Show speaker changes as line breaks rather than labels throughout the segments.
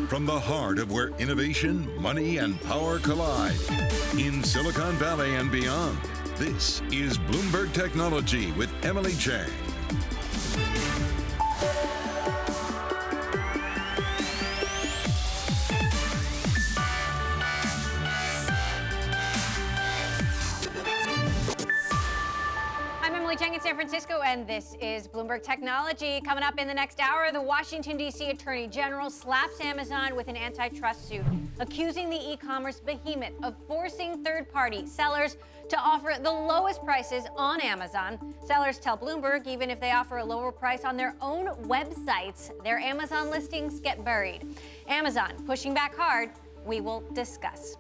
From the heart of where innovation, money, and power collide, in Silicon Valley and beyond, this is Bloomberg Technology with Emily Chang.
In San Francisco, and this is Bloomberg Technology. Coming up in the next hour, the Washington, D.C. Attorney General slaps Amazon with an antitrust suit, accusing the e-commerce behemoth of forcing third-party sellers to offer the lowest prices on Amazon. Sellers tell Bloomberg even if they offer a lower price on their own websites, their Amazon listings get buried. Amazon pushing back hard. We will discuss.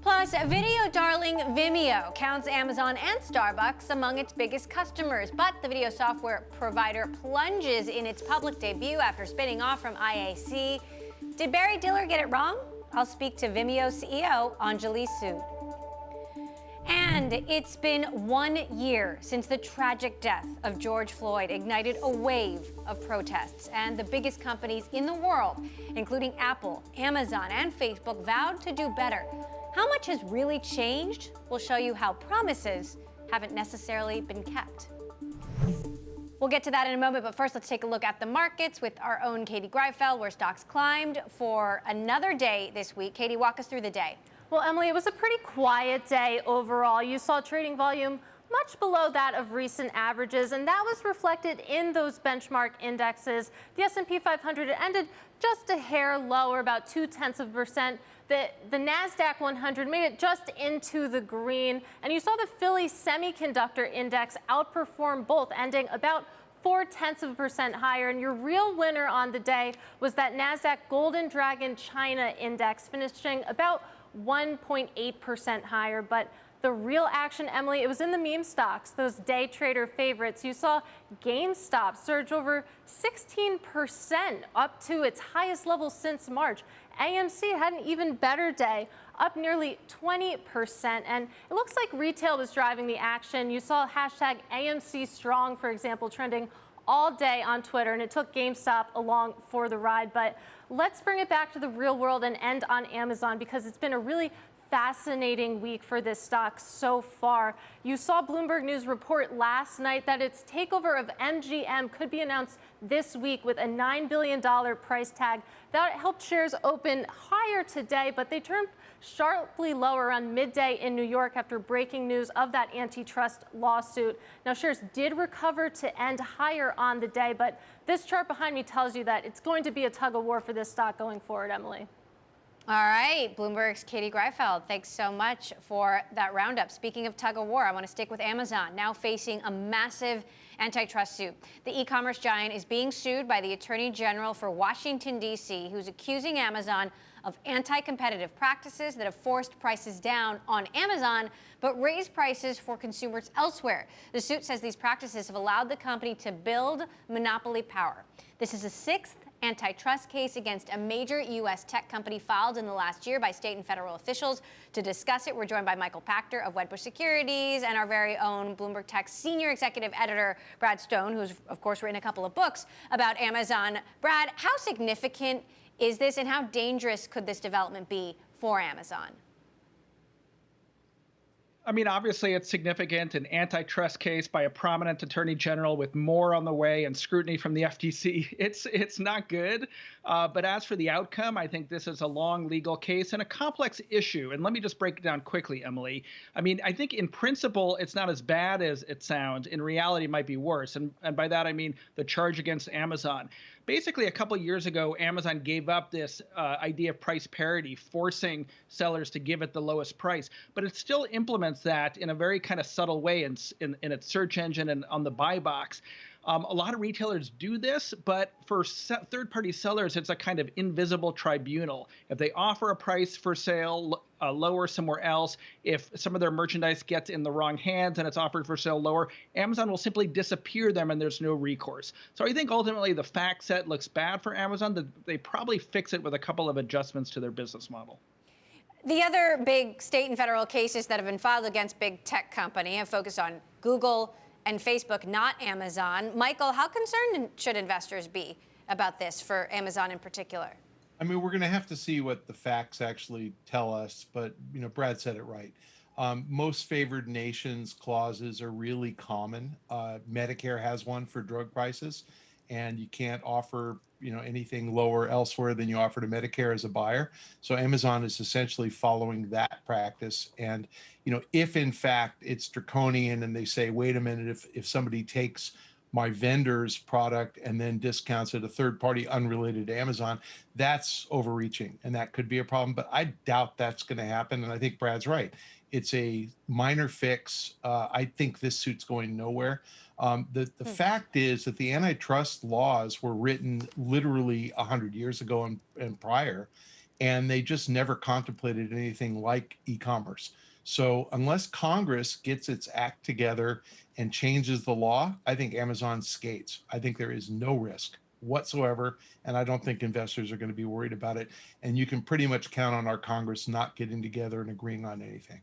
Plus, video darling Vimeo counts Amazon and Starbucks among its biggest customers, but the video software provider plunges in its public debut after spinning off from IAC. Did Barry Diller get it wrong? I'll speak to Vimeo CEO Anjali Sood. And it's been 1 year since the tragic death of George Floyd ignited a wave of protests, and the biggest companies in the world, including Apple, Amazon, and Facebook, vowed to do better. How much has really changed? We'll show you how promises haven't necessarily been kept. We'll get to that in a moment, but first let's take a look at the markets with our own Katie Greifeld, where stocks climbed for another day this week. Katie, walk us through the day.
Well, Emily, it was a pretty quiet day overall. You saw trading volume much below that of recent averages, and that was reflected in those benchmark indexes. The S&P 500 ended just a hair lower, about 0.2%. The NASDAQ 100 made it just into the green, and you saw the Philly Semiconductor Index outperform both, ending about 0.4% higher. And your real winner on the day was that NASDAQ Golden Dragon China Index, finishing about 1.8% higher. But the real action, Emily, it was in the meme stocks, those day trader favorites. You saw GameStop surge over 16%, up to its highest level since March. AMC had an even better day, up nearly 20%. And it looks like retail was driving the action. You saw hashtag AMC Strong, for example, trending all day on Twitter, and it took GameStop along for the ride. But let's bring it back to the real world and end on Amazon, because it's been a really fascinating week for this stock so far. You saw Bloomberg News report last night that its takeover of MGM could be announced this week with a $9 billion price tag. That helped shares open higher today, but they turned sharply lower around midday in New York after breaking news of that antitrust lawsuit. Now, shares did recover to end higher on the day, but this chart behind me tells you that it's going to be a tug of war for this stock going forward, Emily.
All right, Bloomberg's Katie Greifeld, thanks so much for that roundup. Speaking of tug of war, I want to stick with Amazon, now facing a massive antitrust suit. The e-commerce giant is being sued by the Attorney General for Washington, D.C., who's accusing Amazon of anti-competitive practices that have forced prices down on Amazon, but raised prices for consumers elsewhere. The suit says these practices have allowed the company to build monopoly power. This is the sixth antitrust case against a major U.S. tech company filed in the last year by state and federal officials. To discuss it, we're joined by Michael Pachter of Wedbush Securities and our very own Bloomberg Tech senior executive editor, Brad Stone, who's, of course, written a couple of books about Amazon. Brad, how significant is this, and how dangerous could this development be for Amazon?
I mean, obviously, it's significant, an antitrust case by a prominent attorney general with more on the way and scrutiny from the FTC. It's not good. But as for the outcome, I think this is a long legal case and a complex issue. And let me just break it down quickly, Emily. I mean, I think in principle, it's not as bad as it sounds. In reality, it might be worse. And by that, I mean the charge against Amazon. Basically, a couple of years ago, Amazon gave up this idea of price parity, forcing sellers to give it the lowest price. But it still implements that in a very kind of subtle way in its search engine and on the buy box. A lot of retailers do this, but for third-party sellers, it's a kind of invisible tribunal. If they offer a price for sale lower somewhere else, if some of their merchandise gets in the wrong hands and it's offered for sale lower, Amazon will simply disappear them and there's no recourse. So I think ultimately the fact set looks bad for Amazon. They probably fix it with a couple of adjustments to their business model.
The other big state and federal cases that have been filed against big tech company have focused on Google and Facebook, not Amazon. Michael, how concerned should investors be about this for Amazon in particular?
I mean, we're going to have to see what the facts actually tell us, but Brad said it right. Most favored nations clauses are really common. Medicare has one for drug prices, and you can't offer anything lower elsewhere than you offer to Medicare as a buyer. So Amazon is essentially following that practice. And if in fact it's draconian and they say, wait a minute, if somebody takes my vendor's product and then discounts it a third party unrelated to Amazon, that's overreaching, and that could be a problem. But I doubt that's going to happen. And I think Brad's right. It's a minor fix. I think this suit's going nowhere. The fact is that the antitrust laws were written literally 100 years ago and prior, and they just never contemplated anything like e-commerce. So unless Congress gets its act together and changes the law, I think Amazon skates. I think there is no risk whatsoever, and I don't think investors are going to be worried about it. And you can pretty much count on our Congress not getting together and agreeing on anything.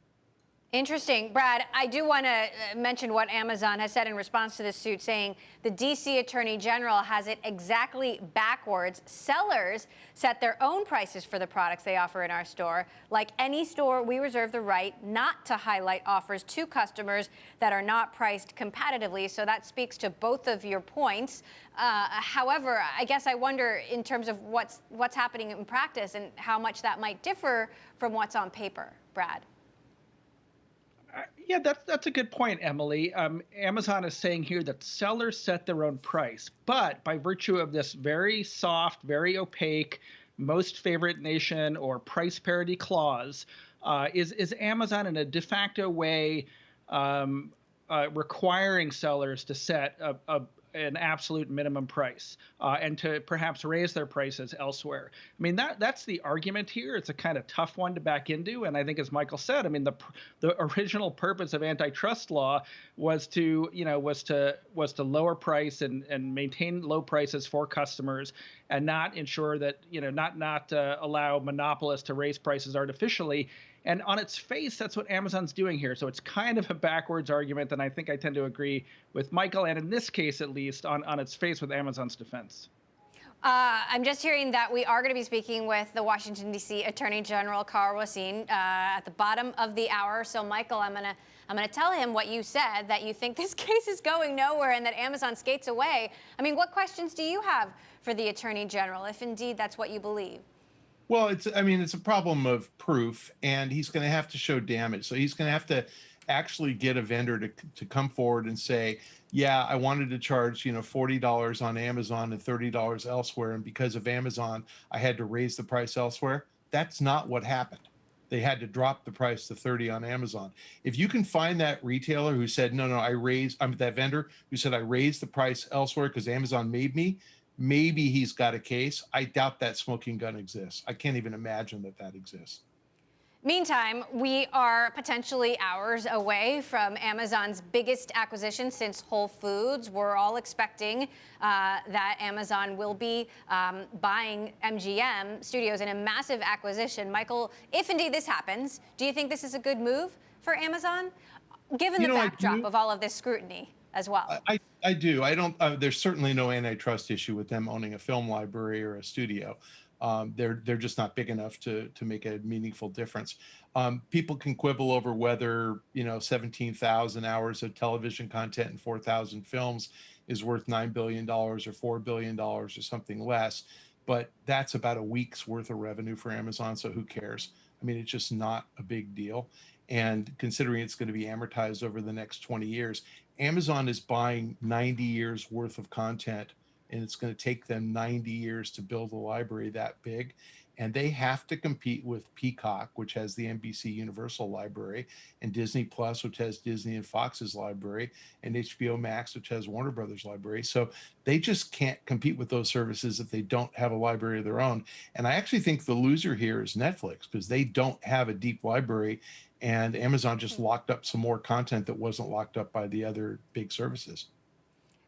Interesting. Brad, I do want to mention what Amazon has said in response to this suit, saying the D.C. Attorney General has it exactly backwards. Sellers set their own prices for the products they offer in our store. Like any store, we reserve the right not to highlight offers to customers that are not priced competitively. So that speaks to both of your points. However, I guess I wonder in terms of what's happening in practice and how much that might differ from what's on paper. Brad.
Yeah, that's a good point, Emily. Amazon is saying here that sellers set their own price, but by virtue of this very soft, very opaque, most favorite nation or price parity clause, is Amazon in a de facto way requiring sellers to set an absolute minimum price and to perhaps raise their prices elsewhere. I mean, that's the argument here. It's a kind of tough one to back into. And I think, as Michael said, I mean, the original purpose of antitrust law was to lower price and maintain low prices for customers and not ensure that, not allow monopolists to raise prices artificially. And on its face, that's what Amazon's doing here. So it's kind of a backwards argument, and I think I tend to agree with Michael, and in this case, at least, on its face with Amazon's defense.
I'm just hearing that we are going to be speaking with the Washington, D.C. Attorney General Carl Racine at the bottom of the hour. So, Michael, I'm gonna tell him what you said, that you think this case is going nowhere and that Amazon skates away. I mean, what questions do you have for the Attorney General, if indeed that's what you believe?
Well, it's a problem of proof, and he's going to have to show damage. So he's going to have to actually get a vendor to come forward and say, yeah, I wanted to charge, $40 on Amazon and $30 elsewhere. And because of Amazon, I had to raise the price elsewhere. That's not what happened. They had to drop the price to 30 on Amazon. If you can find that retailer who said, no, that vendor who said I raised the price elsewhere because Amazon made me, maybe he's got a case. I doubt that smoking gun exists. I can't even imagine that exists.
Meantime, we are potentially hours away from Amazon's biggest acquisition since Whole Foods. We're all expecting that Amazon will be buying MGM Studios in a massive acquisition. Michael, if indeed this happens, do you think this is a good move for Amazon, given the backdrop of all of this scrutiny as well?
I do. I don't. There's certainly no antitrust issue with them owning a film library or a studio. They're just not big enough to make a meaningful difference. People can quibble over whether 17,000 hours of television content and 4,000 films is worth $9 billion or $4 billion or something less, but that's about a week's worth of revenue for Amazon. So who cares? I mean, it's just not a big deal. And considering it's going to be amortized over the next 20 years, Amazon is buying 90 years worth of content, and it's going to take them 90 years to build a library that big. And they have to compete with Peacock, which has the NBC Universal library, and Disney Plus, which has Disney and Fox's library, and HBO Max, which has Warner Brothers library. So they just can't compete with those services if they don't have a library of their own. And I actually think the loser here is Netflix, because they don't have a deep library, and Amazon just locked up some more content that wasn't locked up by the other big services.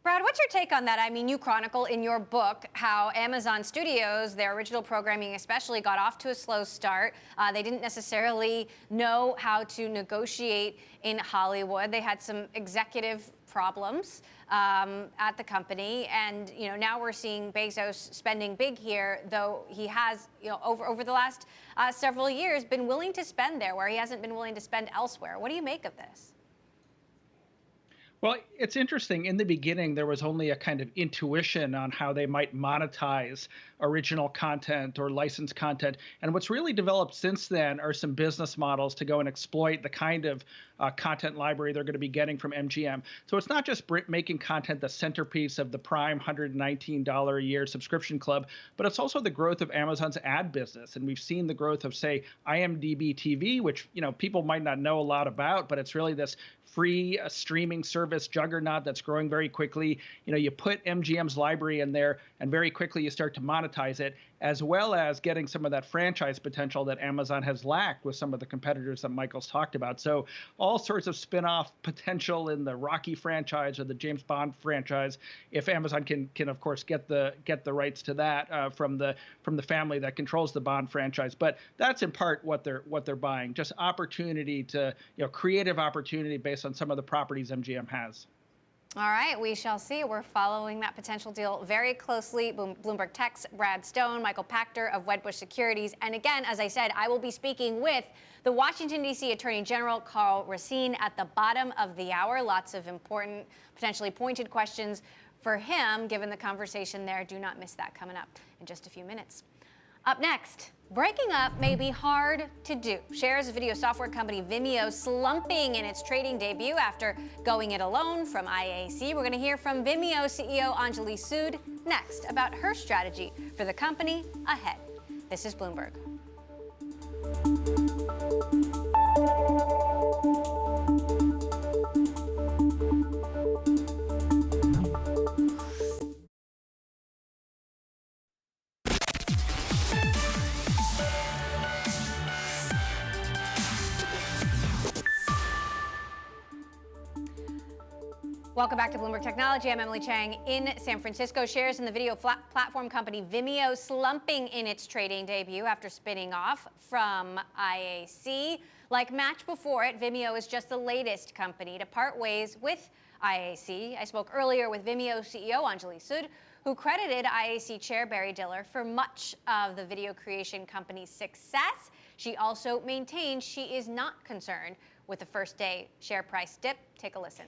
Brad, what's your take on that? I mean, you chronicle in your book how Amazon Studios, their original programming especially, got off to a slow start. They didn't necessarily know how to negotiate in Hollywood. They had some executive problems at the company, and now we're seeing Bezos spending big here, though he has over the last several years been willing to spend there where he hasn't been willing to spend elsewhere. What do you make of this?
Well, it's interesting. In the beginning, there was only a kind of intuition on how they might monetize original content or licensed content. And what's really developed since then are some business models to go and exploit the kind of content library they're going to be getting from MGM. So it's not just making content the centerpiece of the prime $119 a year subscription club, but it's also the growth of Amazon's ad business. And we've seen the growth of, say, IMDb TV, which people might not know a lot about, but it's really this free streaming service juggernaut that's growing very quickly. You put MGM's library in there, and very quickly you start to monetize it, as well as getting some of that franchise potential that Amazon has lacked with some of the competitors that Michael's talked about. So all sorts of spin-off potential in the Rocky franchise or the James Bond franchise, if Amazon can of course get the rights to that from the family that controls the Bond franchise. But that's in part what they're buying, just opportunity to creative opportunity based on some of the properties MGM has.
All right, we shall see. We're following that potential deal very closely. Bloomberg Tech's Brad Stone, Michael Pachter of Wedbush Securities. And again, as I said, I will be speaking with the Washington, D.C. Attorney General Carl Racine at the bottom of the hour. Lots of important, potentially pointed questions for him, given the conversation there. Do not miss that coming up in just a few minutes. Up next, breaking up may be hard to do. Shares of video software company Vimeo slumping in its trading debut after going it alone from IAC. We're going to hear from Vimeo CEO Anjali Sood next about her strategy for the company ahead. This is Bloomberg. Welcome back to Bloomberg Technology. I'm Emily Chang in San Francisco. Shares in the video platform company Vimeo slumping in its trading debut after spinning off from IAC. Like Match before it, Vimeo is just the latest company to part ways with IAC. I spoke earlier with Vimeo CEO Anjali Sood, who credited IAC chair Barry Diller for much of the video creation company's success. She also maintained she is not concerned with the first day share price dip. Take a listen.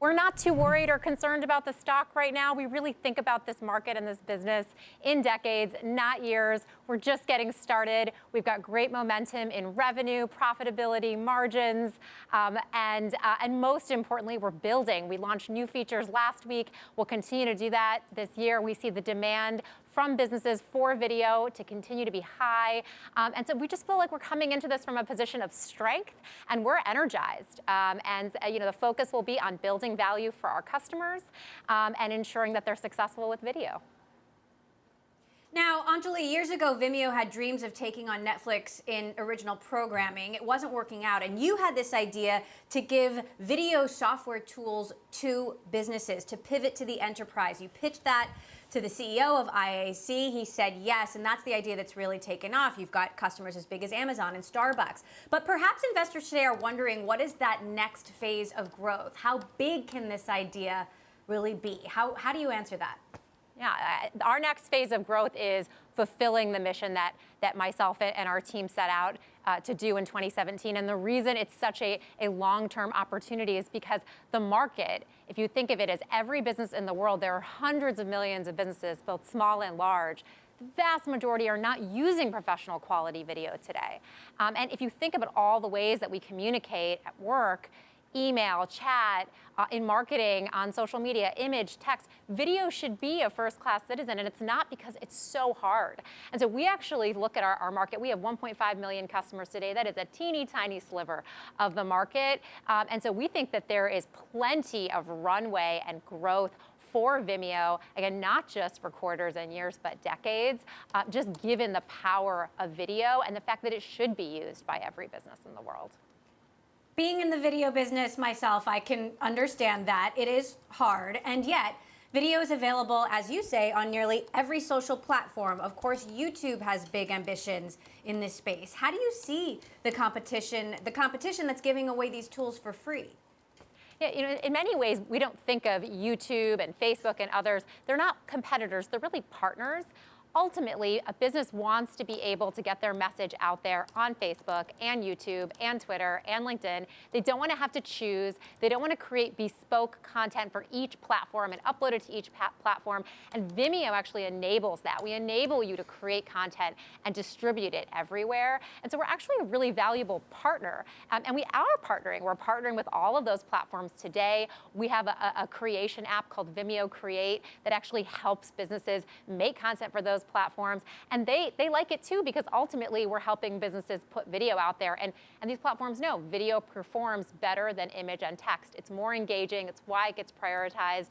We're not too worried or concerned about the stock right now. We really think about this market and this business in decades, not years. We're just getting started. We've got great momentum in revenue, profitability, margins, and most importantly, we're building. We launched new features last week. We'll continue to do that this year. We see the demand from businesses for video to continue to be high. And so we just feel like we're coming into this from a position of strength, and we're energized. The focus will be on building value for our customers and ensuring that they're successful with video.
Now, Anjali, years ago, Vimeo had dreams of taking on Netflix in original programming. It wasn't working out, and you had this idea to give video software tools to businesses, to pivot to the enterprise. You pitched that to the CEO of IAC. He said yes, and that's the idea that's really taken off. You've got customers as big as Amazon and Starbucks. But perhaps investors today are wondering, what is that next phase of growth? How big can this idea really be? How do you answer that?
Yeah, our next phase of growth is fulfilling the mission that myself and our team set out to do in 2017. And the reason it's such a long-term opportunity is because the market, if you think of it as every business in the world, there are hundreds of millions of businesses, both small and large. The vast majority are not using professional quality video today. And if you think about all the ways that we communicate at work, email, chat, in marketing, on social media, image, text, video should be a first-class citizen, and it's not because it's so hard. And so we actually look at our market. We have 1.5 million customers today. That is a teeny tiny sliver of the market. And so we think that there is plenty of runway and growth for Vimeo, again, not just for quarters and years, but decades, just given the power of video and the fact that it should be used by every business in the world.
Being in the video business myself, I can understand that. It is hard, and yet video is available, as you say, on nearly every social platform. Of course, YouTube has big ambitions in this space. How do you see the competition that's giving away these tools for free?
Yeah, in many ways, we don't think of YouTube and Facebook and others. They're not competitors. They're really partners. Ultimately, a business wants to be able to get their message out there on Facebook and YouTube and Twitter and LinkedIn. They don't want to have to choose. They don't want to create bespoke content for each platform and upload it to each platform. And Vimeo actually enables that. We enable you to create content and distribute it everywhere. And so we're actually a really valuable partner. And we are partnering. We're partnering with all of those platforms today. We have a creation app called Vimeo Create that actually helps businesses make content for those platforms, and they like it too, because ultimately we're helping businesses put video out there, and these platforms know video performs better than image and text. It's more engaging. It's why it gets prioritized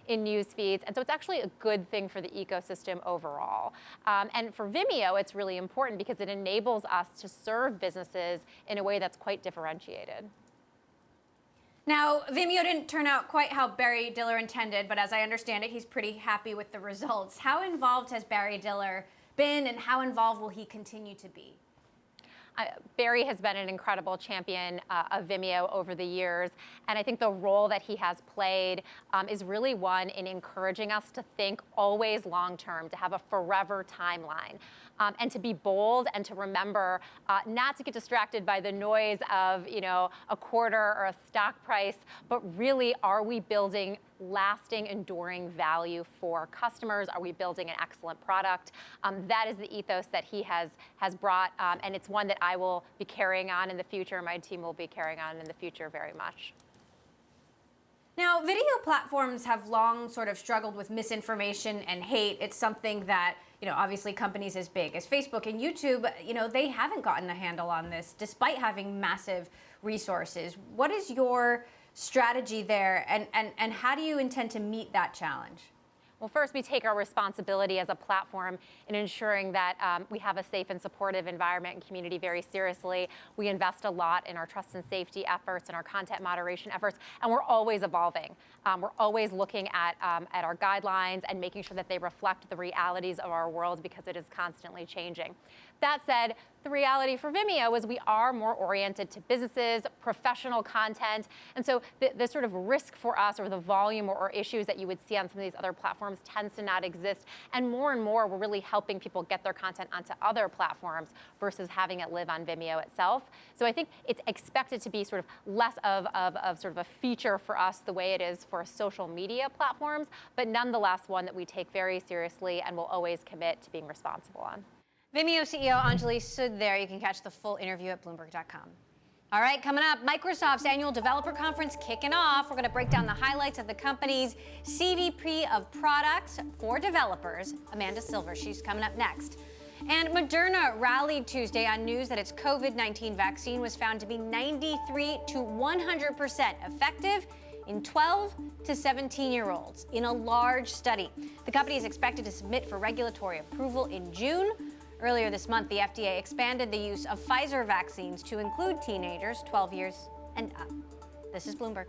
in news feeds, and so it's actually a good thing for the ecosystem overall. And for Vimeo, it's really important because it enables us to serve businesses in a way that's quite differentiated.
Now, Vimeo didn't turn out quite how Barry Diller intended, but as I understand it, he's pretty happy with the results. How involved has Barry Diller been, and how involved will he continue to be?
Barry has been an incredible champion of Vimeo over the years, and I think the role that he has played is really one in encouraging us to think always long-term, to have a forever timeline, and to be bold and to remember not to get distracted by the noise of, a quarter or a stock price, but really, are we building lasting, enduring value for customers? Are we building an excellent product? That is the ethos that he has brought, and it's one that I will be carrying on in the future. My team will be carrying on in the future very much.
Now, video platforms have long sort of struggled with misinformation and hate. It's something that, obviously companies as big as Facebook and YouTube, they haven't gotten a handle on this despite having massive resources. What is your strategy there, and how do you intend to meet that challenge?
Well, first, we take our responsibility as a platform in ensuring that we have a safe and supportive environment and community very seriously. We invest a lot in our trust and safety efforts and our content moderation efforts, and we're always evolving. We're always looking at our guidelines and making sure that they reflect the realities of our world, because it is constantly changing. That said, the reality for Vimeo is we are more oriented to businesses, professional content, and so the sort of risk for us, or the volume or issues that you would see on some of these other platforms, tends to not exist. And more we're really helping people get their content onto other platforms versus having it live on Vimeo itself. So I think it's expected to be sort of less of sort of a feature for us the way it is for social media platforms, but nonetheless one that we take very seriously and will always commit to being responsible on.
Vimeo CEO Anjali Sud there. You can catch the full interview at Bloomberg.com. All right, coming up, Microsoft's annual developer conference kicking off. We're going to break down the highlights of the company's CVP of products for developers, Amanda Silver. She's coming up next. And Moderna rallied Tuesday on news that its COVID-19 vaccine was found to be 93 to 100% effective in 12 to 17-year-olds in a large study. The company is expected to submit for regulatory approval in June. Earlier this month, the FDA expanded the use of Pfizer vaccines to include teenagers 12 years and up. This is Bloomberg.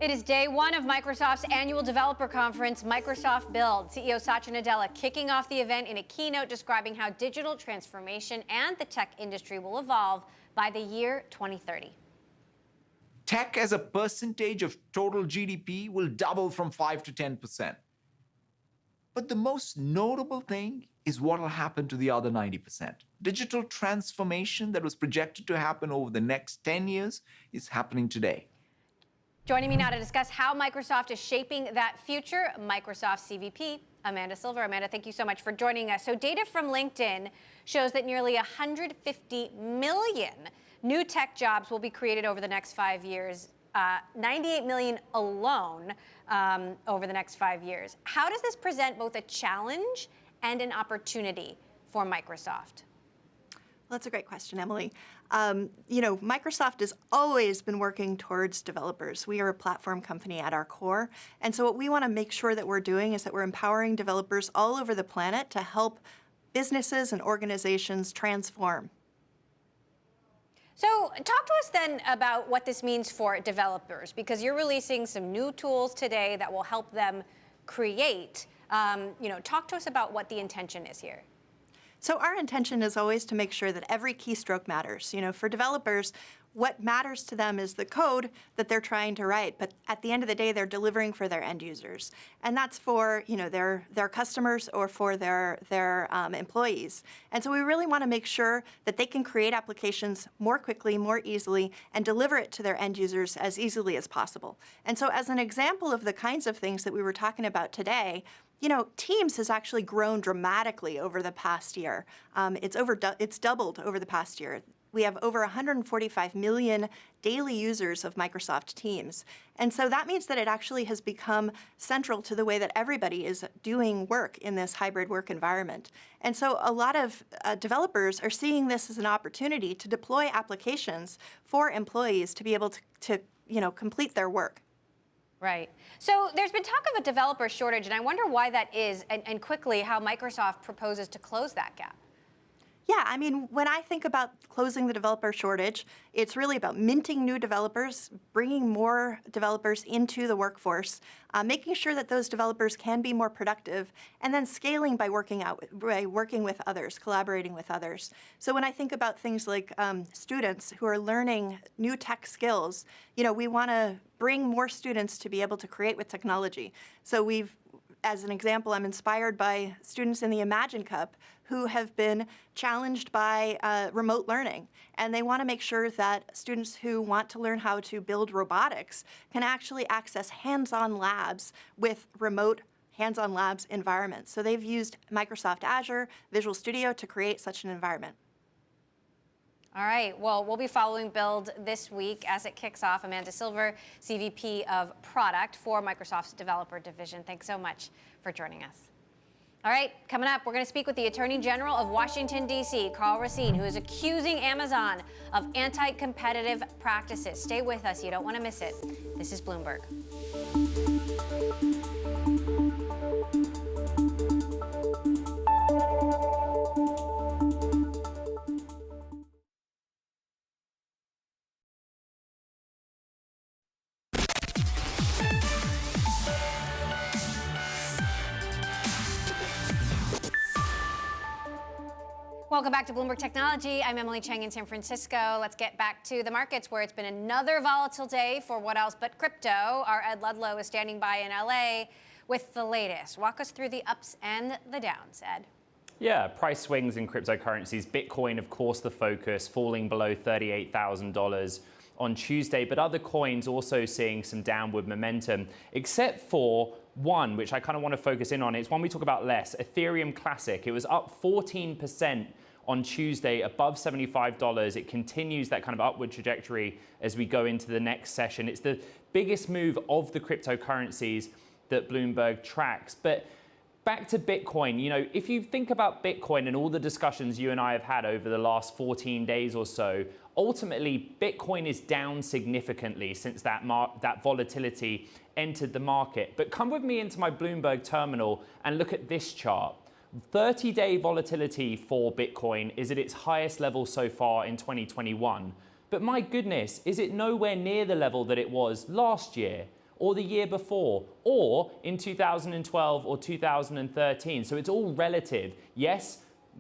It is day one of Microsoft's annual developer conference, Microsoft Build. CEO Satya Nadella kicking off the event in a keynote describing how digital transformation and the tech industry will evolve by the year 2030.
Tech as a percentage of total GDP will double from 5 to 10%. But the most notable thing is what will happen to the other 90%. Digital transformation that was projected to happen over the next 10 years is happening today.
Joining me now to discuss how Microsoft is shaping that future, Microsoft CVP, Amanda Silver. Amanda, thank you so much for joining us. So data from LinkedIn shows that nearly 150 million new tech jobs will be created over the next 5 years, 98 million alone over the next 5 years. How does this present both a challenge and an opportunity for Microsoft?
Well, that's a great question, Emily. Microsoft has always been working towards developers. We are a platform company at our core. And so what we want to make sure that we're doing is that we're empowering developers all over the planet to help businesses and organizations transform.
So talk to us then about what this means for developers, because you're releasing some new tools today that will help them create. Talk to us about what the intention is here.
So our intention is always to make sure that every keystroke matters. For developers, what matters to them is the code that they're trying to write, but at the end of the day, they're delivering for their end users, and that's for their customers or for their employees. And so we really want to make sure that they can create applications more quickly, more easily, and deliver it to their end users as easily as possible. And so, as an example of the kinds of things that we were talking about today, Teams has actually grown dramatically over the past year. It's doubled over the past year. We have over 145 million daily users of Microsoft Teams. And so that means that it actually has become central to the way that everybody is doing work in this hybrid work environment. And so a lot of developers are seeing this as an opportunity to deploy applications for employees to be able to complete their work.
Right. So there's been talk of a developer shortage, and I wonder why that is, and quickly how Microsoft proposes to close that gap.
Yeah, when I think about closing the developer shortage, it's really about minting new developers, bringing more developers into the workforce, making sure that those developers can be more productive, and then scaling by working with others, collaborating with others. So when I think about things like students who are learning new tech skills, we want to bring more students to be able to create with technology. So as an example, I'm inspired by students in the Imagine Cup who have been challenged by remote learning. And they want to make sure that students who want to learn how to build robotics can actually access hands-on labs with remote hands-on labs environments. So they've used Microsoft Azure, Visual Studio to create such an environment.
All right. Well, we'll be following Build this week as it kicks off. Amanda Silver, CVP of Product for Microsoft's Developer Division. Thanks so much for joining us. All right. Coming up, we're going to speak with the Attorney General of Washington, D.C., Carl Racine, who is accusing Amazon of anti-competitive practices. Stay with us. You don't want to miss it. This is Bloomberg. Welcome back to Bloomberg Technology. I'm Emily Chang in San Francisco. Let's get back to the markets, where it's been another volatile day for what else but crypto. Our Ed Ludlow is standing by in LA with the latest. Walk us through the ups and the downs, Ed.
Yeah, price swings in cryptocurrencies. Bitcoin, of course, the focus, falling below $38,000 on Tuesday, but other coins also seeing some downward momentum, except for one, which I kind of want to focus in on. It's one we talk about less, Ethereum Classic. It was up 14% on Tuesday, above $75. It continues that kind of upward trajectory as we go into the next session. It's the biggest move of the cryptocurrencies that Bloomberg tracks. But back to Bitcoin, if you think about Bitcoin and all the discussions you and I have had over the last 14 days or so, ultimately, Bitcoin is down significantly since that volatility entered the market. But come with me into my Bloomberg terminal and look at this chart. 30-day volatility for Bitcoin is at its highest level so far in 2021. But my goodness, is it nowhere near the level that it was last year or the year before or in 2012 or 2013? So it's all relative. Yes,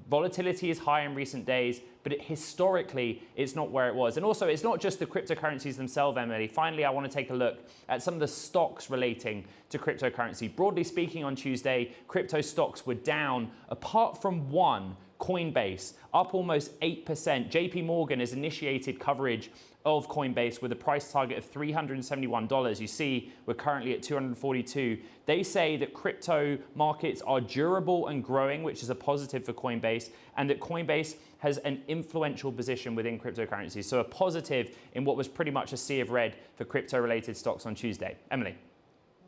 volatility is high in recent days, but historically, it's not where it was. And also, it's not just the cryptocurrencies themselves, Emily. Finally, I want to take a look at some of the stocks relating to cryptocurrency. Broadly speaking, on Tuesday, crypto stocks were down, apart from one, Coinbase, up almost 8%. JP Morgan has initiated coverage of Coinbase with a price target of $371. You see, we're currently at $242. They say that crypto markets are durable and growing, which is a positive for Coinbase, and that Coinbase has an influential position within cryptocurrencies. So a positive in what was pretty much a sea of red for crypto-related stocks on Tuesday. Emily.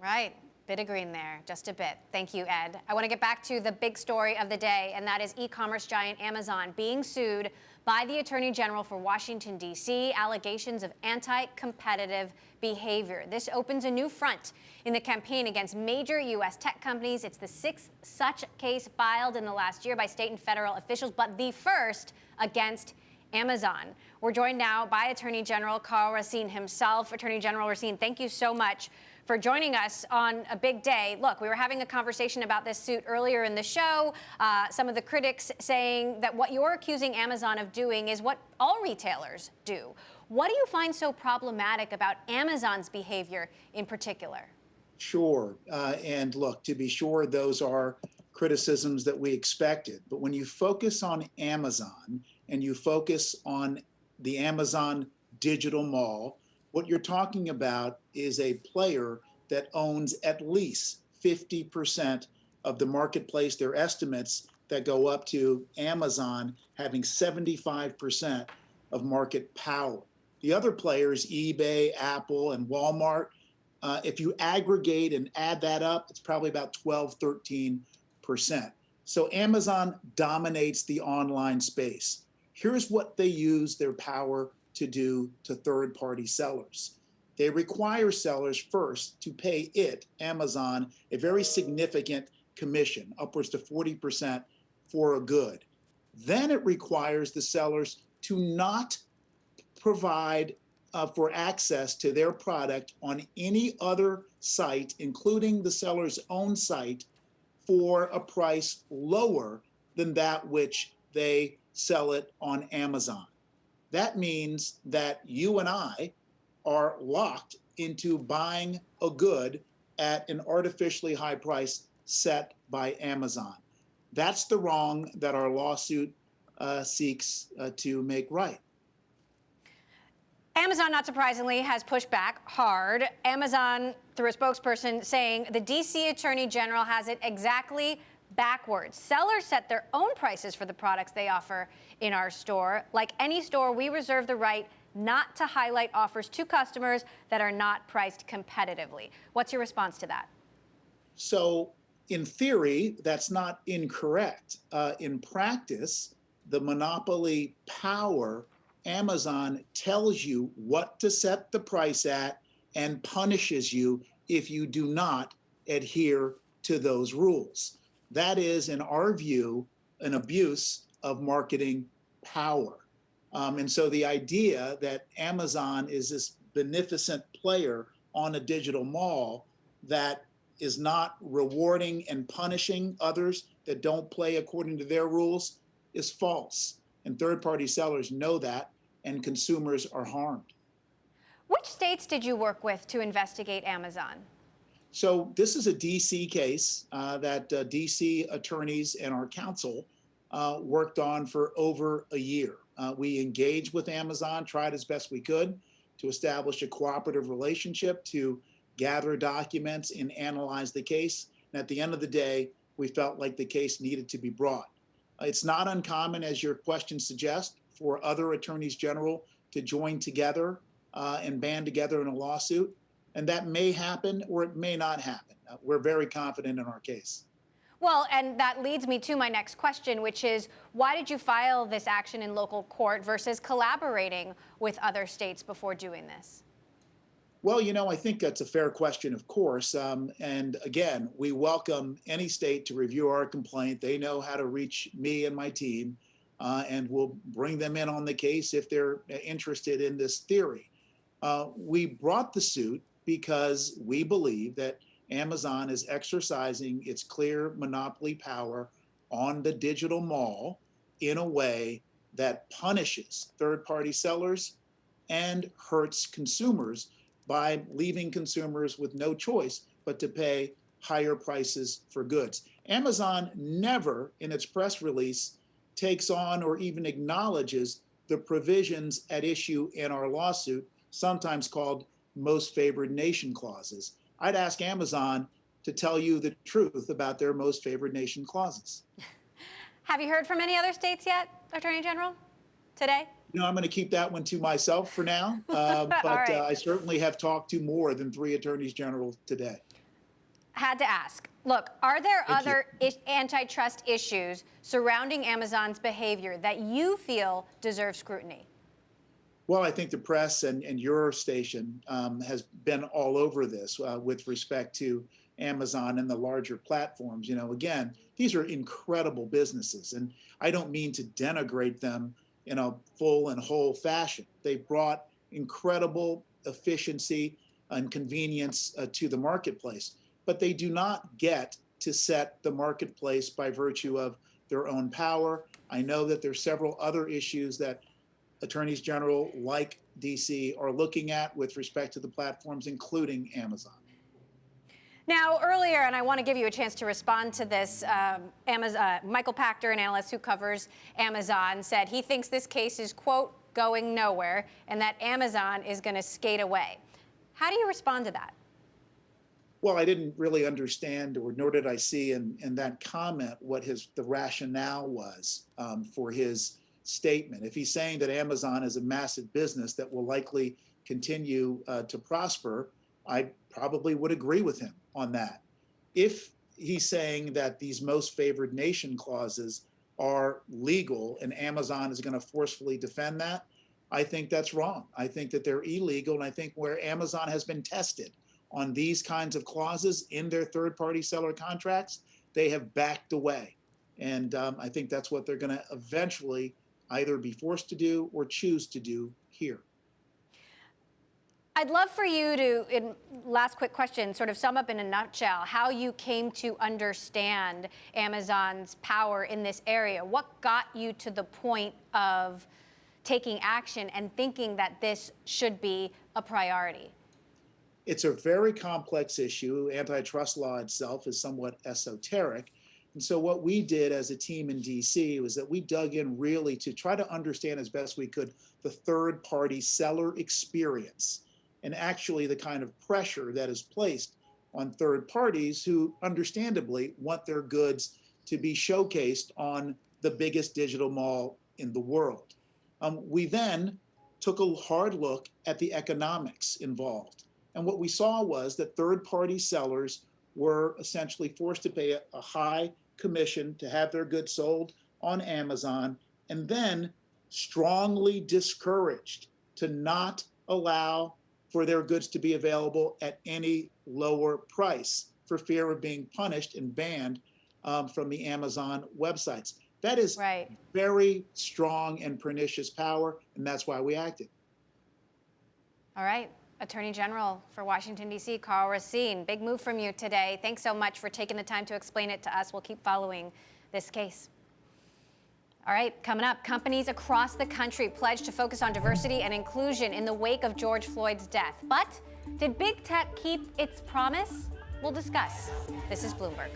Right. Bit of green there, just a bit. Thank you, Ed. I want to get back to the big story of the day, and that is e-commerce giant Amazon being sued by the Attorney General for Washington, D.C., allegations of anti-competitive behavior. This opens a new front in the campaign against major U.S. tech companies. It's the sixth such case filed in the last year by state and federal officials, but the first against Amazon. We're joined now by Attorney General Carl Racine himself. Attorney General Racine, thank you so much for joining us on a big day. Look, we were having a conversation about this suit earlier in the show. Some of the critics saying that what you're accusing Amazon of doing is what all retailers do. What do you find so problematic about Amazon's behavior in particular?
Sure. And look, to be sure, those are criticisms that we expected. But when you focus on Amazon and you focus on the Amazon digital mall, what you're talking about is a player that owns at least 50% of the marketplace. There are estimates that go up to Amazon having 75% of market power. The other players, eBay, Apple, and Walmart, if you aggregate and add that up, it's probably about 12, 13%. So Amazon dominates the online space. Here's what they use their power to do to third-party sellers. They require sellers first to pay Amazon, a very significant commission, upwards to 40% for a good. Then it requires the sellers to not provide for access to their product on any other site, including the seller's own site, for a price lower than that which they sell it on Amazon. That means that you and I are locked into buying a good at an artificially high price set by Amazon. That's the wrong that our lawsuit seeks to make right.
Amazon, not surprisingly, has pushed back hard. Amazon, through a spokesperson, saying the DC Attorney General has it exactly backwards. Sellers set their own prices for the products they offer in our store. Like any store, we reserve the right not to highlight offers to customers that are not priced competitively. What's your response to that?
So, in theory, that's not incorrect. In practice, the monopoly power, Amazon tells you what to set the price at and punishes you if you do not adhere to those rules. That is, in our view, an abuse of marketing power. And so the idea that Amazon is this beneficent player on a digital mall that is not rewarding and punishing others that don't play according to their rules is false. And third-party sellers know that, and consumers are harmed.
Which states did you work with to investigate Amazon?
So this is a DC case that DC attorneys and our counsel worked on for over a year. We engaged with Amazon, tried as best we could to establish a cooperative relationship, to gather documents and analyze the case. And at the end of the day, we felt like the case needed to be brought. It's not uncommon, as your question suggests, for other attorneys general to join together and band together in a lawsuit. And that may happen or it may not happen. We're very confident in our case.
Well, and that leads me to my next question, which is, why did you file this action in local court versus collaborating with other states before doing this?
Well, I think that's a fair question, of course. And again, we welcome any state to review our complaint. They know how to reach me and my team, and we'll bring them in on the case if they're interested in this theory. We brought the suit because we believe that Amazon is exercising its clear monopoly power on the digital mall in a way that punishes third-party sellers and hurts consumers by leaving consumers with no choice but to pay higher prices for goods. Amazon never, in its press release, takes on or even acknowledges the provisions at issue in our lawsuit, sometimes called most favored nation clauses. I'd ask Amazon to tell you the truth about their most favored nation clauses.
Have you heard from any other states yet, Attorney General, today?
I'm going to keep that one to myself for now, but right. I certainly have talked to more than 3 attorneys general today.
Had to ask. Look, are there other antitrust issues surrounding Amazon's behavior that you feel deserve scrutiny?
Well, I think the press and your station has been all over this with respect to Amazon and the larger platforms. Again, these are incredible businesses, and I don't mean to denigrate them in a full and whole fashion. They've brought incredible efficiency and convenience to the marketplace, but they do not get to set the marketplace by virtue of their own power. I know that there's several other issues that attorneys general like DC are looking at with respect to the platforms, including Amazon.
Now, earlier, and I want to give you a chance to respond to this, Michael Pachter, an analyst who covers Amazon, said he thinks this case is, quote, going nowhere, and that Amazon is going to skate away. How do you respond to that?
Well, I didn't really understand, or nor did I see in that comment what the rationale was for his statement. If he's saying that Amazon is a massive business that will likely continue to prosper, I probably would agree with him on that. If he's saying that these most favored nation clauses are legal and Amazon is going to forcefully defend that, I think that's wrong. I think that they're illegal, and I think where Amazon has been tested on these kinds of clauses in their third-party seller contracts, they have backed away. And I think that's what they're going to eventually either be forced to do or choose to do here.
I'd love for you to, in last quick question, sort of sum up in a nutshell how you came to understand Amazon's power in this area. What got you to the point of taking action and thinking that this should be a priority?
It's a very complex issue. Antitrust law itself is somewhat esoteric. And so what we did as a team in DC was that we dug in really to try to understand as best we could the third-party seller experience, and actually the kind of pressure that is placed on third parties who understandably want their goods to be showcased on the biggest digital mall in the world. We then took a hard look at the economics involved. And what we saw was that third-party sellers were essentially forced to pay a high commission to have their goods sold on Amazon, and then strongly discouraged to not allow for their goods to be available at any lower price for fear of being punished and banned from the Amazon websites. That is very strong and pernicious power, and that's why we acted.
All right. Attorney General for Washington, D.C., Carl Racine, big move from you today. Thanks so much for taking the time to explain it to us. We'll keep following this case. All right, coming up, companies across the country pledge to focus on diversity and inclusion in the wake of George Floyd's death. But did big tech keep its promise? We'll discuss. This is Bloomberg.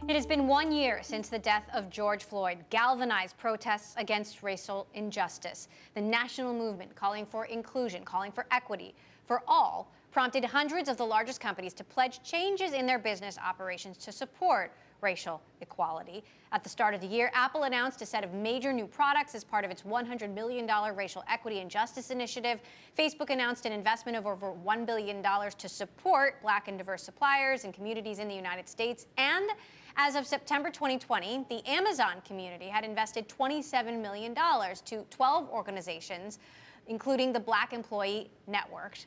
It has been 1 year since the death of George Floyd galvanized protests against racial injustice. The national movement calling for inclusion, calling for equity for all, prompted hundreds of the largest companies to pledge changes in their business operations to support racial equality. At the start of the year, Apple announced a set of major new products as part of its $100 million Racial Equity and Justice Initiative. Facebook announced an investment of over $1 billion to support Black and diverse suppliers and communities in the United States. And as of September 2020, the Amazon community had invested $27 million to 12 organizations, including the Black Employee Network,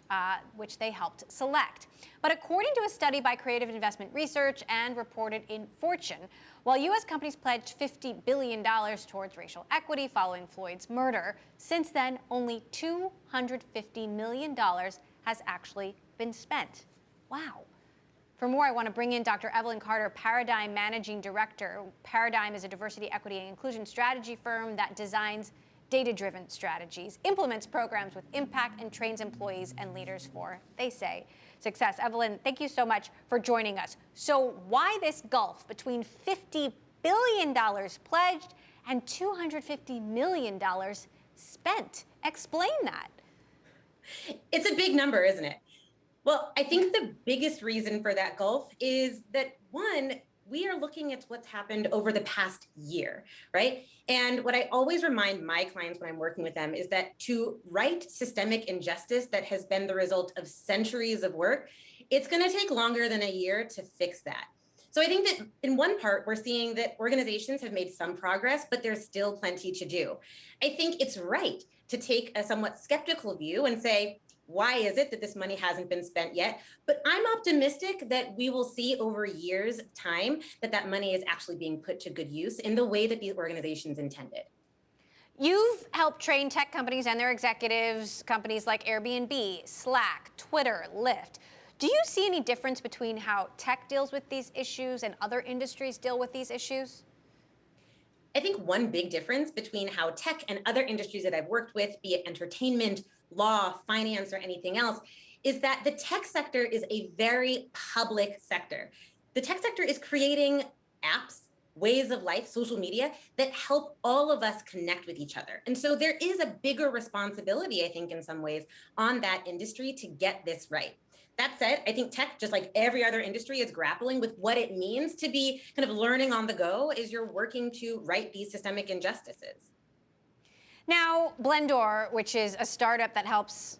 which they helped select. But according to a study by Creative Investment Research and reported in Fortune, while U.S. companies pledged $50 billion towards racial equity following Floyd's murder, since then, only $250 million has actually been spent. Wow. For more, I want to bring in Dr. Evelyn Carter, Paradigm Managing Director. Paradigm is a diversity, equity, and inclusion strategy firm that designs data-driven strategies, implements programs with impact, and trains employees and leaders for, they say, success. Evelyn, thank you so much for joining us. So why this gulf between $50 billion pledged and $250 million spent? Explain that.
It's a big number, isn't it? Well, I think the biggest reason for that gulf is that, one, we are looking at what's happened over the past year, right? And what I always remind my clients when I'm working with them is that to right systemic injustice that has been the result of centuries of work, it's going to take longer than a year to fix that. So I think that in one part, we're seeing that organizations have made some progress, but there's still plenty to do. I think it's right to take a somewhat skeptical view and say, why is it that this money hasn't been spent yet? But I'm optimistic that we will see over years of time that that money is actually being put to good use in the way that the organizations intended.
You've helped train tech companies and their executives, companies like Airbnb, Slack, Twitter, Lyft. Do you see any difference between how tech deals with these issues and other industries deal with these issues?
I think one big difference between how tech and other industries that I've worked with, be it entertainment, law, finance, or anything else, is that the tech sector is a very public sector. The tech sector is creating apps, ways of life, social media that help all of us connect with each other. And so there is a bigger responsibility, I think, in some ways, on that industry to get this right. That said, I think tech, just like every other industry, is grappling with what it means to be kind of learning on the go as you're working to right these systemic injustices.
Now, Blendor, which is a startup that helps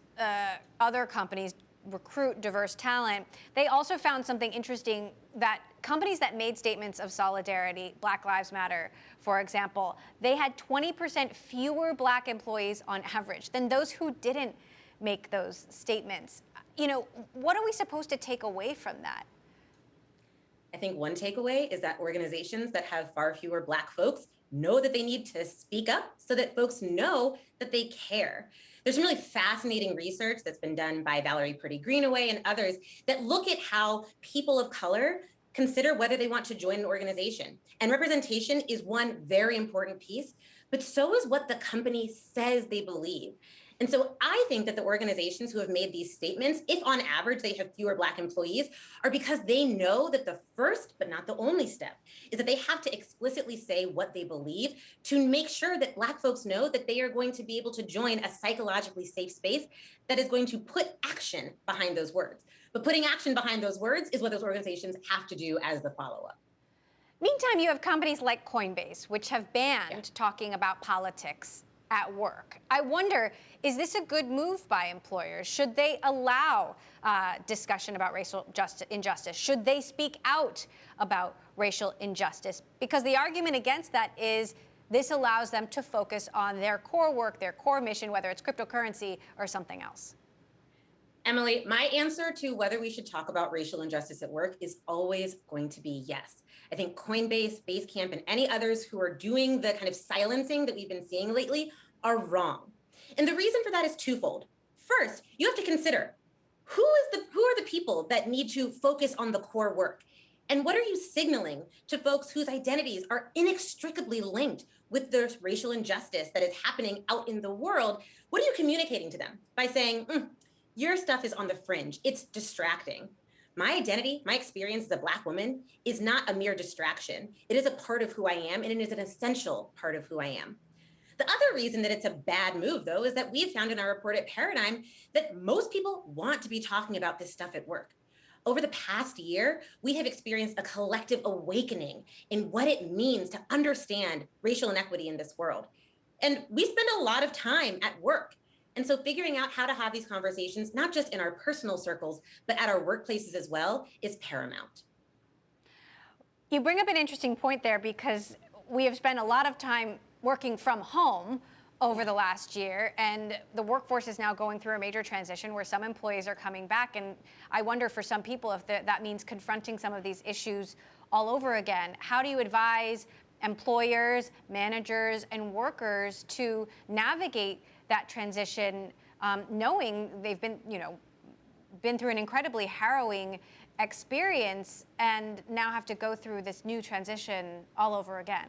other companies recruit diverse talent, they also found something interesting, that companies that made statements of solidarity, Black Lives Matter, for example, they had 20% fewer Black employees on average than those who didn't make those statements. You know, what are we supposed to take away from that?
I think one takeaway is that organizations that have far fewer Black folks know that they need to speak up so that folks know that they care. There's some really fascinating research that's been done by Valerie Purdy Greenaway and others that look at how people of color consider whether they want to join an organization. And representation is one very important piece, but so is what the company says they believe. And so I think that the organizations who have made these statements, if on average they have fewer Black employees, are because they know that the first, but not the only step, is that they have to explicitly say what they believe to make sure that Black folks know that they are going to be able to join a psychologically safe space that is going to put action behind those words. But putting action behind those words is what those organizations have to do as the follow-up.
Meantime, you have companies like Coinbase, which have banned talking about politics at work. I wonder, is this a good move by employers? Should they allow discussion about racial injustice? Should they speak out about racial injustice? Because the argument against that is this allows them to focus on their core work, their core mission, whether it's cryptocurrency or something else.
Emily, my answer to whether we should talk about racial injustice at work is always going to be yes. I think Coinbase, Basecamp, and any others who are doing the kind of silencing that we've been seeing lately are wrong. And the reason for that is twofold. First, you have to consider who are the people that need to focus on the core work? And what are you signaling to folks whose identities are inextricably linked with the racial injustice that is happening out in the world? What are you communicating to them by saying, your stuff is on the fringe, it's distracting? My identity, my experience as a Black woman is not a mere distraction. It is a part of who I am, and it is an essential part of who I am. The other reason that it's a bad move, though, is that we've found in our report at Paradigm that most people want to be talking about this stuff at work. Over the past year, we have experienced a collective awakening in what it means to understand racial inequity in this world. And we spend a lot of time at work. And so figuring out how to have these conversations, not just in our personal circles, but at our workplaces as well, is paramount.
You bring up an interesting point there, because we have spent a lot of time working from home over the last year, and the workforce is now going through a major transition where some employees are coming back. And I wonder for some people if that means confronting some of these issues all over again. How do you advise employers, managers, and workers to navigate that transition, knowing they've been through an incredibly harrowing experience and now have to go through this new transition all over again?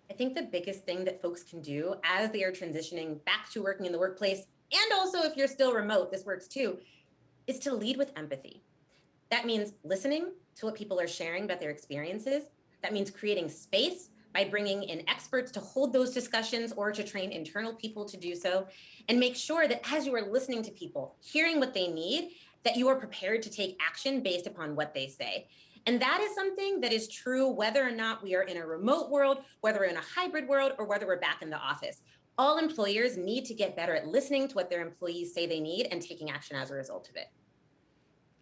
I think the biggest thing that folks can do as they are transitioning back to working in the workplace, and also if you're still remote, this works too, is to lead with empathy. That means listening to what people are sharing about their experiences. That means creating space by bringing in experts to hold those discussions or to train internal people to do so, and make sure that as you are listening to people, hearing what they need, that you are prepared to take action based upon what they say. And that is something that is true whether or not we are in a remote world, whether we're in a hybrid world, or whether we're back in the office. All employers need to get better at listening to what their employees say they need and taking action as a result of it.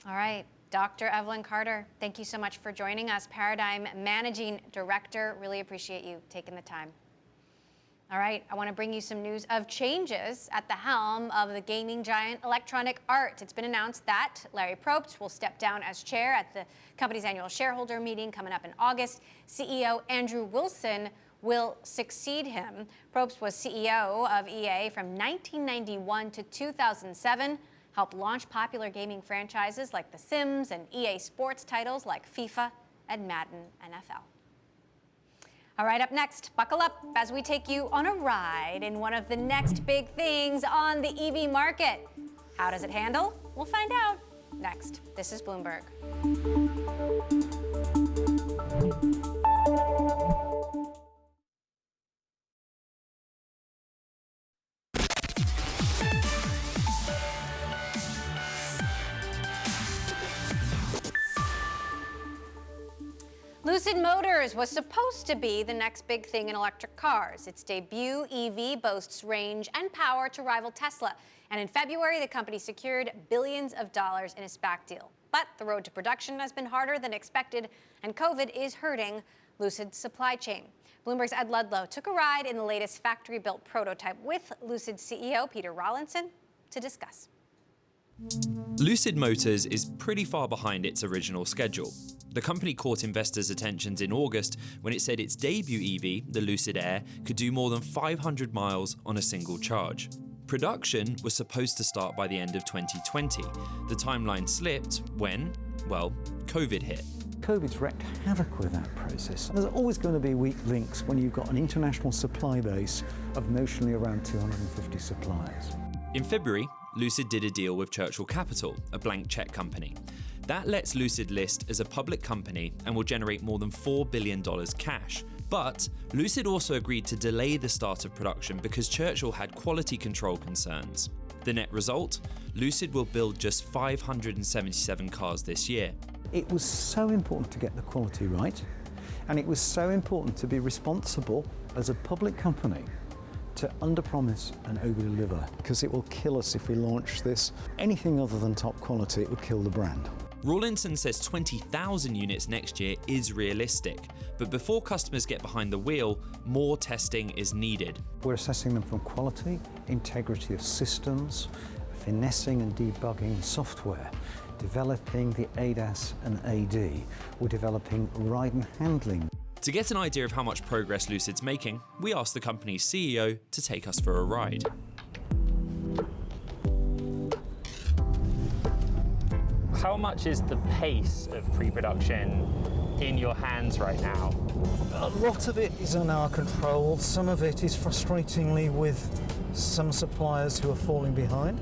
All right. Dr. Evelyn Carter, thank you so much for joining us. Paradigm Managing Director. Really appreciate you taking the time. All right, I want to bring you some news of changes at the helm of the gaming giant Electronic Arts. It's been announced that Larry Probst will step down as chair at the company's annual shareholder meeting coming up in August. CEO Andrew Wilson will succeed him. Probst was CEO of EA from 1991 to 2007, helped launch popular gaming franchises like The Sims and EA Sports titles like FIFA and Madden NFL. All right, up next, buckle up as we take you on a ride in one of the next big things on the EV market. How does it handle? We'll find out next. This is Bloomberg. Lucid Motors was supposed to be the next big thing in electric cars. Its debut EV boasts range and power to rival Tesla. And in February, the company secured billions of dollars in a SPAC deal. But the road to production has been harder than expected, and COVID is hurting Lucid's supply chain. Bloomberg's Ed Ludlow took a ride in the latest factory-built prototype with Lucid CEO Peter Rawlinson to discuss.
Lucid Motors is pretty far behind its original schedule. The company caught investors' attentions in August when it said its debut EV, the Lucid Air, could do more than 500 miles on a single charge. Production was supposed to start by the end of 2020. The timeline slipped when, well, COVID hit.
COVID's wreaked havoc with that process. There's always going to be weak links when you've got an international supply base of notionally around 250 suppliers.
In February, Lucid did a deal with Churchill Capital, a blank check company. That lets Lucid list as a public company and will generate more than $4 billion cash. But Lucid also agreed to delay the start of production because Churchill had quality control concerns. The net result? Lucid will build just 577 cars this year.
It was so important to get the quality right, and it was so important to be responsible as a public company to underpromise and overdeliver, because it will kill us if we launch this. Anything other than top quality, it would kill the brand.
Rawlinson says 20,000 units next year is realistic, but before customers get behind the wheel, more testing is needed.
We're assessing them from quality, integrity of systems, finessing and debugging software, developing the ADAS and AD. We're developing ride and handling.
To get an idea of how much progress Lucid's making, we asked the company's CEO to take us for a ride.
How much is the pace of pre-production in your hands right now?
A lot of it is in our control. Some of it is frustratingly with some suppliers who are falling behind.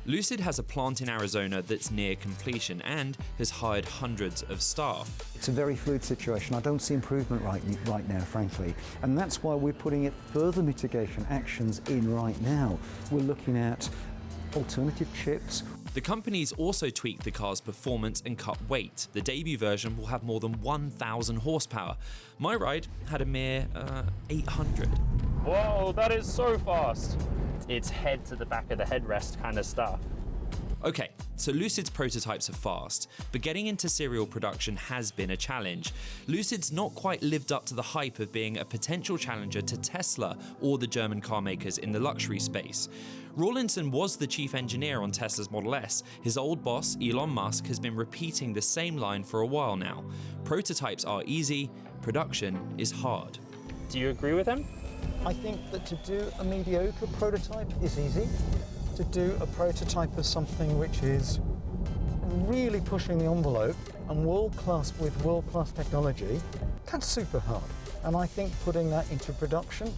Lucid has a plant in Arizona that's near completion and has hired hundreds of staff.
It's a very fluid situation. I don't see improvement right now, frankly. And that's why we're putting further mitigation actions in right now. We're looking at alternative chips.
The company's also tweaked the car's performance and cut weight. The debut version will have more than 1,000 horsepower. My ride had a mere 800.
Whoa, that is so fast. It's head to the back of the headrest kind of stuff.
Okay, so Lucid's prototypes are fast, but getting into serial production has been a challenge. Lucid's not quite lived up to the hype of being a potential challenger to Tesla or the German car makers in the luxury space. Rawlinson was the chief engineer on Tesla's Model S. His old boss, Elon Musk, has been repeating the same line for a while now. Prototypes are easy, production is hard.
Do you agree with him?
I think that to do a mediocre prototype is easy. To do a prototype of something which is really pushing the envelope and world-class with world-class technology, that's super hard. And I think putting that into production,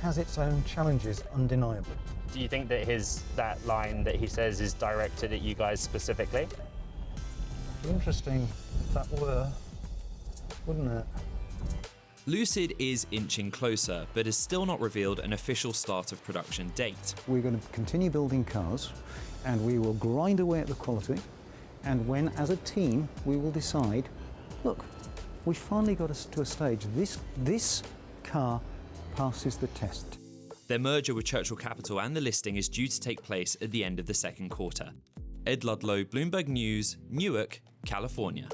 has its own challenges, undeniably.
Do you think that that line that he says is directed at you guys specifically?
Interesting if that were, wouldn't it?
Lucid is inching closer, but has still not revealed an official start of production date.
We're going to continue building cars, and we will grind away at the quality, and when, as a team, we will decide, look, we finally got us to a stage, this car passes the test.
Their merger with Churchill Capital and the listing is due to take place at the end of the second quarter. Ed Ludlow, Bloomberg News, Newark, California.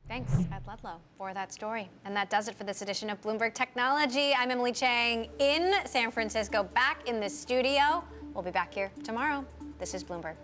Thanks, Ed Ludlow, for that story. And that does it for this edition of Bloomberg Technology. I'm Emily Chang in San Francisco, back in the studio. We'll be back here tomorrow. This is Bloomberg.